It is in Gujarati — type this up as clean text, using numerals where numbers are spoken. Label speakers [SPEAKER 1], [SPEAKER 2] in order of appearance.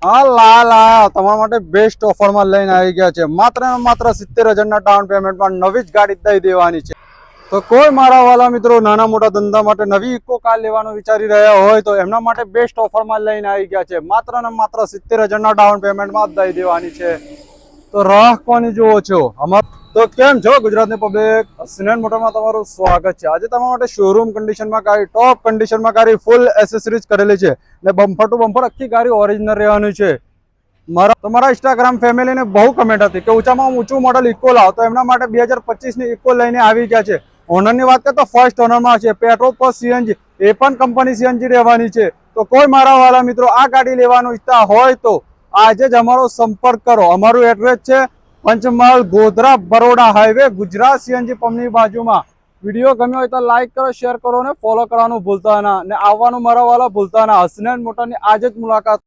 [SPEAKER 1] હા લાયા તમારા માટે બેસ્ટ ઓફરમાં લઈને આવી ગયા છે. માત્ર ને માત્ર 70,000 ના ડાઉન પેમેન્ટમાં નવી જ ગાડી દઈ દેવાની છે. તો કોઈ મારા વાલા મિત્રો નાના મોટા ધંધા માટે નવી ઇકો કાર લેવાનું વિચારી રહ્યા હોય તો એમના માટે બેસ્ટ ઓફરમાં લઈને આવી ગયા છે. માત્ર ને માત્ર 70,000 ના ડાઉન પેમેન્ટમાં જ દઈ દેવાની છે. તો રાહ કોની જુઓ છો? તો કેમ છો ગુજરાતની પબ્લિક, સિનેન મોટરમાં તમારું સ્વાગત છે. આજે તમારા માટે શોરૂમ કન્ડિશનમાં ગાડી, ટોપ કન્ડિશનમાં ગાડી, ફૂલ એસેસરીઝ કરેલી છે ને બમ્પર ટુ બમ્પર આખી ગાડી ઓરિજિનલ રહેવાની છે. તમારા ઇન્સ્ટાગ્રામ ફેમિલીને બહુ કમેન્ટ હતી કે ઊંચામાં ઊંચું મોડલ ઇકો લાવો, તો એમના માટે 2025 ની ઇકો લઈને આવી ગયા છે. ઓનરની વાત કરીએ તો ફર્સ્ટ ઓનરમાં છે, પેટ્રોલ પર સીએનજી, એ પણ કંપની સીએનજી રહેવાની છે. તો કોઈ મારા વાલા મિત્રો આ ગાડી લેવાનું ઈચ્છતા હોય તો આજે જ અમારો સંપર્ક કરો. અમારું એડ્રેસ છે પંચમહાલ ગોધરા બરોડા હાઈવે, ગુજરાત સીએનજી પંપની બાજુમાં. વિડીયો ગમ્યો હોય તો લાઈક કરો, શેર કરો અને ફોલો કરવાનું ભૂલતા ના, ને આવવાનું મારા વાલા ભૂલતા ના. હસનેન મોટરની આજે જ મુલાકાત